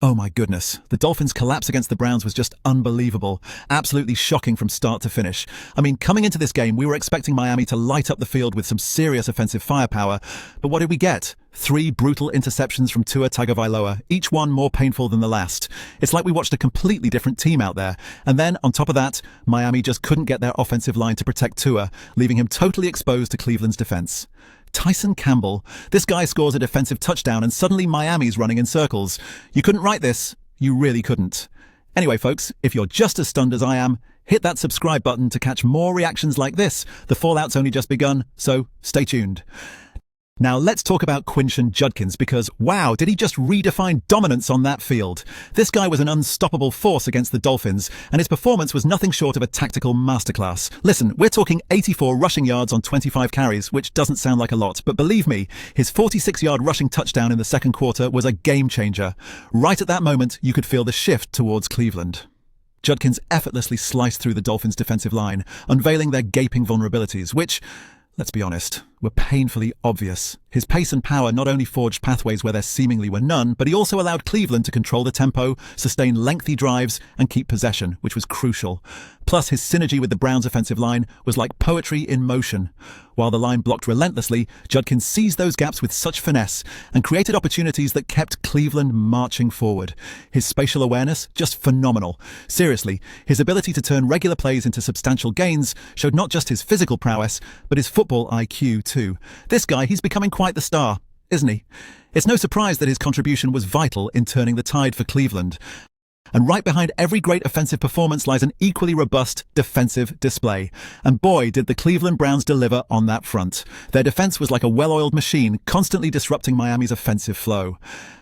Oh my goodness, the Dolphins' collapse against the Browns was just unbelievable. Absolutely shocking from start to finish. I mean, coming into this game, we were expecting Miami to light up the field with some serious offensive firepower. But what did we get? 3 brutal interceptions from Tua Tagovailoa, each one more painful than the last. It's like we watched a completely different team out there. And then, on top of that, Miami just couldn't get their offensive line to protect Tua, leaving him totally exposed to Cleveland's defense. Tyson Campbell. This guy scores a defensive touchdown and suddenly Miami's running in circles. You couldn't write this. You really couldn't. Anyway, folks, if you're just as stunned as I am, hit that subscribe button to catch more reactions like this. The fallout's only just begun, so stay tuned. Now let's talk about Quinshon Judkins because, wow, did he just redefine dominance on that field. This guy was an unstoppable force against the Dolphins, and his performance was nothing short of a tactical masterclass. Listen, we're talking 84 rushing yards on 25 carries, which doesn't sound like a lot, but believe me, his 46-yard rushing touchdown in the second quarter was a game changer. Right at that moment, you could feel the shift towards Cleveland. Judkins effortlessly sliced through the Dolphins' defensive line, unveiling their gaping vulnerabilities, which, let's be honest, were painfully obvious. His pace and power not only forged pathways where there seemingly were none, but he also allowed Cleveland to control the tempo, sustain lengthy drives, and keep possession, which was crucial. Plus, his synergy with the Browns' offensive line was like poetry in motion. While the line blocked relentlessly, Judkins seized those gaps with such finesse and created opportunities that kept Cleveland marching forward. His spatial awareness, just phenomenal. Seriously, his ability to turn regular plays into substantial gains showed not just his physical prowess, but his football IQ too. This guy, he's becoming quite the star, isn't he? It's no surprise that his contribution was vital in turning the tide for Cleveland. And right behind every great offensive performance lies an equally robust defensive display. And boy, did the Cleveland Browns deliver on that front. Their defense was like a well-oiled machine, constantly disrupting Miami's offensive flow.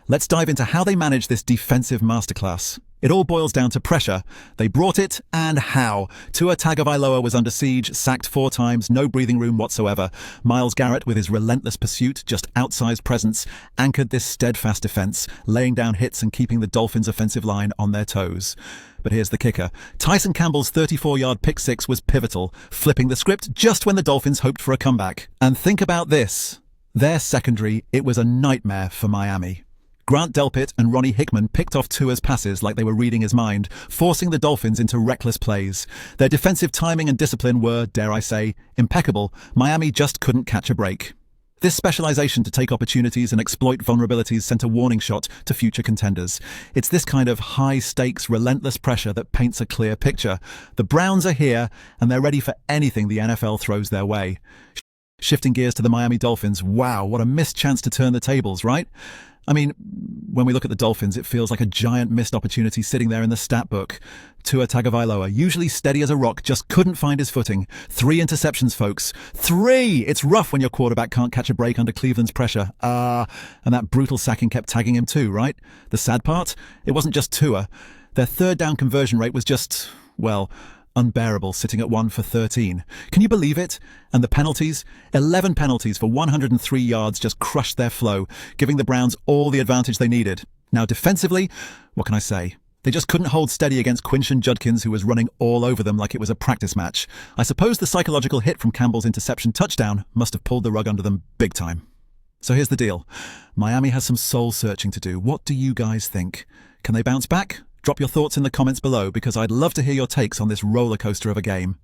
Let's dive into how they managed this defensive masterclass. It all boils down to pressure. They brought it, and how. Tua Tagovailoa was under siege, sacked 4 times, no breathing room whatsoever. Myles Garrett, with his relentless pursuit, just outsized presence, anchored this steadfast defense, laying down hits and keeping the Dolphins' offensive line on their toes. But here's the kicker. Tyson Campbell's 34-yard pick six was pivotal, flipping the script just when the Dolphins hoped for a comeback. And think about this. Their secondary, it was a nightmare for Miami. Grant Delpit and Ronnie Hickman picked off Tua's passes like they were reading his mind, forcing the Dolphins into reckless plays. Their defensive timing and discipline were, dare I say, impeccable. Miami just couldn't catch a break. This specialization to take opportunities and exploit vulnerabilities sent a warning shot to future contenders. It's this kind of high-stakes, relentless pressure that paints a clear picture. The Browns are here, and they're ready for anything the NFL throws their way. Shifting gears to the Miami Dolphins, wow, what a missed chance to turn the tables, right? I mean, when we look at the Dolphins, it feels like a giant missed opportunity sitting there in the stat book. Tua Tagovailoa, usually steady as a rock, just couldn't find his footing. 3 interceptions, folks. 3! It's rough when your quarterback can't catch a break under Cleveland's pressure. And that brutal sacking kept tagging him too, right? The sad part? It wasn't just Tua. Their third down conversion rate was just, well, unbearable, sitting at 1 for 13. Can you believe it? And the penalties? 11 penalties for 103 yards just crushed their flow, giving the Browns all the advantage they needed. Now defensively, what can I say? They just couldn't hold steady against Quinshon Judkins, who was running all over them like it was a practice match. I suppose the psychological hit from Campbell's interception touchdown must have pulled the rug under them big time. So here's the deal. Miami has some soul searching to do. What do you guys think? Can they bounce back? Drop your thoughts in the comments below because I'd love to hear your takes on this roller coaster of a game.